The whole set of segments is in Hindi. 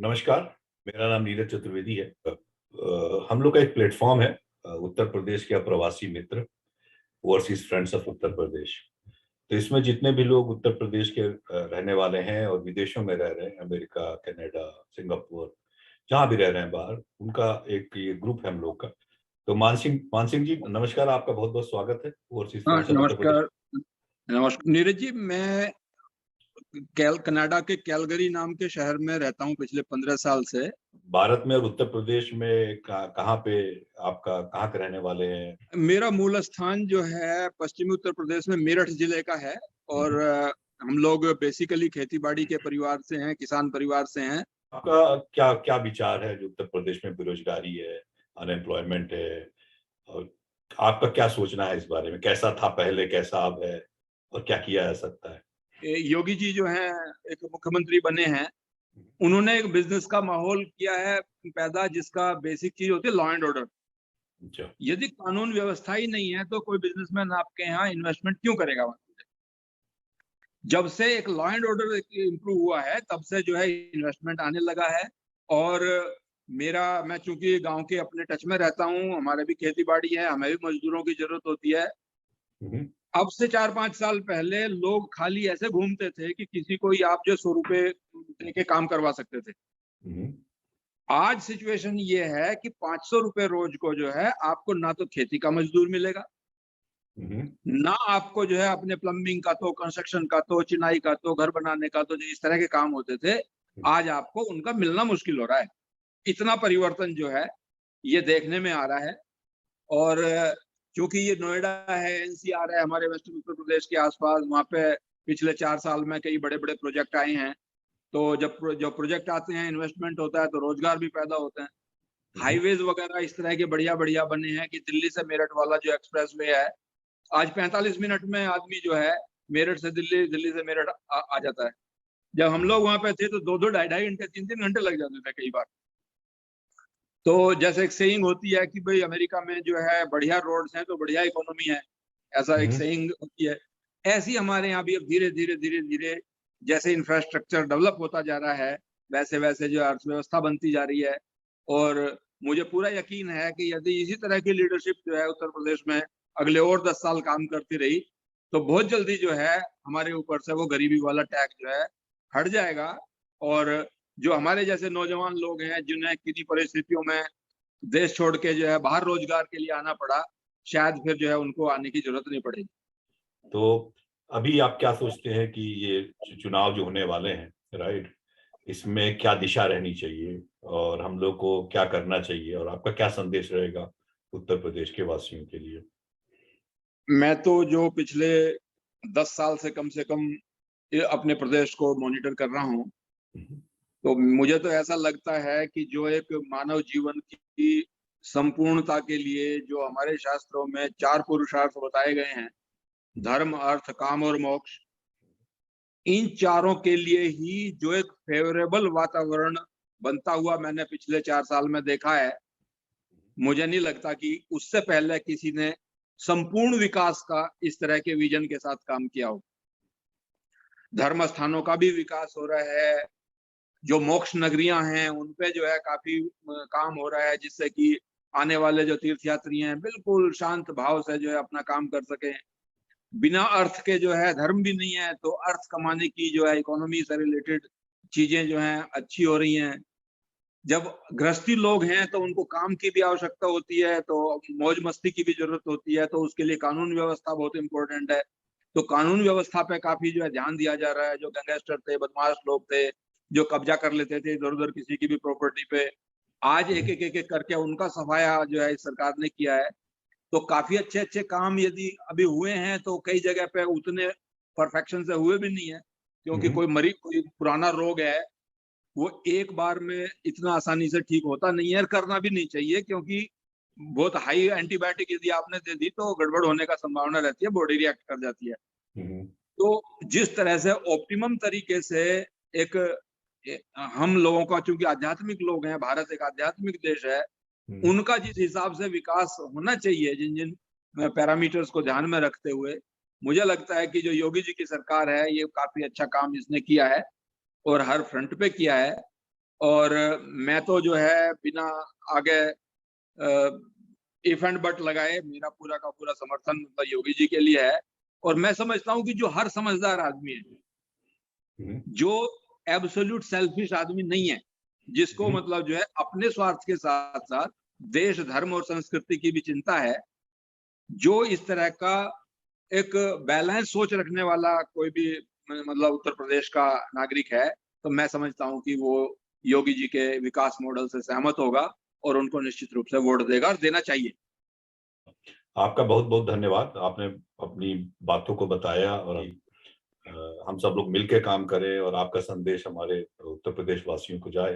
नमस्कार। मेरा नाम नीरज चतुर्वेदी है। हम लोग का एक प्लेटफॉर्म है, उत्तर प्रदेश के अप्रवासी मित्र, overseas friends of Uttar Pradesh. तो इसमें जितने भी लोग उत्तर प्रदेश के रहने वाले हैं और विदेशों में रह रहे हैं, अमेरिका, कनाडा, सिंगापुर, जहां भी रह रहे हैं बाहर, उनका एक ये ग्रुप है हम लोग का। तो मान सिंह जी, नमस्कार, आपका बहुत बहुत स्वागत है ओवरसीज हाँ, फ्रेंड्स ऑफ उत्तर प्रदेश। नमस्कार। नमस्कार नीरज जी, मैं कनाडा के कैलगरी नाम के शहर में रहता हूँ पिछले 15 साल से। भारत में और उत्तर प्रदेश में कहाँ पे आपका, कहाँ के रहने वाले हैं? मेरा मूल स्थान जो है पश्चिमी उत्तर प्रदेश में मेरठ जिले का है और हम लोग बेसिकली खेती बाड़ी के परिवार से हैं, किसान परिवार से हैं। आपका क्या क्या विचार है? जो उत्तर प्रदेश में बेरोजगारी है, अनएम्प्लॉयमेंट है, और आपका क्या सोचना है इस बारे में? कैसा था पहले, कैसा अब है, और क्या किया जा सकता है? योगी जी जो हैं एक मुख्यमंत्री बने हैं, उन्होंने एक बिजनेस का माहौल किया है पैदा, जिसका बेसिक चीज होती है लॉ एंड ऑर्डर। अच्छा। यदि कानून व्यवस्था ही नहीं है तो कोई बिजनेसमैन आपके यहाँ इन्वेस्टमेंट क्यों करेगा? जब से एक लॉ एंड ऑर्डर इम्प्रूव हुआ है तब से जो है इन्वेस्टमेंट आने लगा है। और मैं चूंकि गांव के अपने टच में रहता हूँ, हमारे भी खेती बाड़ी है, हमें भी मजदूरों की जरूरत होती है। हम्म। अब से 4-5 साल पहले लोग खाली ऐसे घूमते थे कि किसी को ही आप जो 100 रुपए दे के काम करवा सकते थे। हम्म। आज सिचुएशन ये है कि 500 रुपए रोज को जो है आपको ना तो खेती का मजदूर मिलेगा, हम्म। ना आपको जो है अपने प्लम्बिंग का, तो कंस्ट्रक्शन का, तो चिनाई का, तो घर बनाने का, तो जो इस तरह के काम होते थे, आज आपको उनका मिलना मुश्किल हो रहा है। इतना परिवर्तन जो है ये देखने में आ रहा है। और क्योंकि ये नोएडा है, एनसीआर है, हमारे वेस्टर्न उत्तर प्रदेश के आसपास, वहाँ पे पिछले 4 साल में कई बड़े बड़े प्रोजेक्ट आए हैं। तो जब प्रोजेक्ट आते हैं, इन्वेस्टमेंट होता है, तो रोजगार भी पैदा होते हैं। हाईवेज वगैरह इस तरह के बढ़िया बढ़िया बने हैं कि दिल्ली से मेरठ वाला जो एक्सप्रेस वे है, आज 45 मिनट में आदमी जो है मेरठ से दिल्ली, दिल्ली से मेरठ आ जाता है। जब हम लोग वहां पे थे तो 2-2, ढाई-ढाई घंटे, 3-3 घंटे लग जाते थे कई बार। तो जैसे एक सेइंग होती है कि भाई अमेरिका में जो है बढ़िया रोड्स हैं तो बढ़िया इकोनॉमी है, ऐसा एक सेइंग होती है। ऐसी हमारे यहाँ भी अब धीरे धीरे धीरे धीरे जैसे इंफ्रास्ट्रक्चर डेवलप होता जा रहा है, वैसे वैसे जो अर्थव्यवस्था बनती जा रही है। और मुझे पूरा यकीन है कि यदि इसी तरह की लीडरशिप जो है उत्तर प्रदेश में अगले और 10 साल काम करती रही, तो बहुत जल्दी जो है हमारे ऊपर से वो गरीबी वाला टैक्स जो है हट जाएगा। और जो हमारे जैसे नौजवान लोग हैं जिन्हें किन्हीं परिस्थितियों में देश छोड़ के जो है बाहर रोजगार के लिए आना पड़ा, शायद फिर जो है उनको आने की जरूरत नहीं पड़ेगी। तो अभी आप क्या सोचते हैं कि ये चुनाव जो होने वाले हैं, राइट, इसमें क्या दिशा रहनी चाहिए और हम लोग को क्या करना चाहिए, और आपका क्या संदेश रहेगा उत्तर प्रदेश के वासियों के लिए? मैं तो जो पिछले 10 साल से कम अपने प्रदेश को मॉनिटर कर रहा हूँ, तो मुझे तो ऐसा लगता है कि जो एक मानव जीवन की संपूर्णता के लिए जो हमारे शास्त्रों में 4 पुरुषार्थ बताए गए हैं, धर्म, अर्थ, काम और मोक्ष, इन चारों के लिए ही जो एक फेवरेबल वातावरण बनता हुआ मैंने पिछले 4 साल में देखा है, मुझे नहीं लगता कि उससे पहले किसी ने संपूर्ण विकास का इस तरह के विजन के साथ काम किया हो। धर्म स्थानों का भी विकास हो रहा है, जो मोक्ष नगरियां हैं उन पे जो है काफी काम हो रहा है, जिससे कि आने वाले जो तीर्थयात्री हैं बिल्कुल शांत भाव से जो है अपना काम कर सकें। बिना अर्थ के जो है धर्म भी नहीं है, तो अर्थ कमाने की जो है इकोनॉमी से रिलेटेड चीजें जो हैं अच्छी हो रही हैं। जब गृहस्थी लोग हैं तो उनको काम की भी आवश्यकता होती है, तो मौज मस्ती की भी जरूरत होती है, तो उसके लिए कानून व्यवस्था बहुत इंपॉर्टेंट है। तो कानून व्यवस्था पे काफी जो है ध्यान दिया जा रहा है। जो गैंगस्टर थे, बदमाश लोग थे, जो कब्जा कर लेते थे इधर उधर किसी की भी प्रॉपर्टी पे, आज एक एक करके उनका सफाया जो है इस सरकार ने किया है। तो काफी अच्छे अच्छे काम यदि अभी हुए हैं, तो कई जगह पे उतने परफेक्शन से हुए भी नहीं है, क्योंकि कोई पुराना रोग है, वो एक बार में इतना आसानी से ठीक होता नहीं है, करना भी नहीं चाहिए, क्योंकि बहुत हाई एंटीबायोटिक यदि आपने दे दी तो गड़बड़ होने का संभावना रहती है, बॉडी रिएक्ट कर जाती है। तो जिस तरह से ऑप्टिमम तरीके से एक हम लोगों का, चूंकि आध्यात्मिक लोग हैं, भारत एक आध्यात्मिक देश है, उनका जिस हिसाब से विकास होना चाहिए, जिन जिन पैरामीटर्स को ध्यान में रखते हुए, मुझे लगता है कि जो योगी जी की सरकार है ये काफी अच्छा काम इसने किया है और हर फ्रंट पे किया है। और मैं तो जो है बिना आगे इफ एंड बट लगाए मेरा पूरा का पूरा समर्थन मतलब योगी जी के लिए है। और मैं समझता हूँ कि जो हर समझदार आदमी है, जो एब्सोल्यूट सेल्फिश आदमी नहीं है, जिसको मतलब जो है अपने स्वार्थ के साथ-साथ देश, धर्म और संस्कृति की भी चिंता है, जो इस तरह का एक बैलेंस सोच रखने वाला कोई भी मतलब उत्तर प्रदेश का नागरिक है, तो मैं समझता हूँ कि वो योगी जी के विकास मॉडल से सहमत होगा और उनको निश्चित रूप से वोट देगा और देना चाहिए। आपका बहुत बहुत धन्यवाद। आपने अपनी बातों को बताया और हम सब लोग मिलकर काम करें और आपका संदेश हमारे उत्तर प्रदेश वासियों को जाए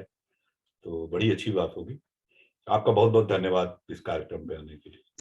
तो बड़ी अच्छी बात होगी। आपका बहुत बहुत धन्यवाद इस कार्यक्रम पे आने के लिए।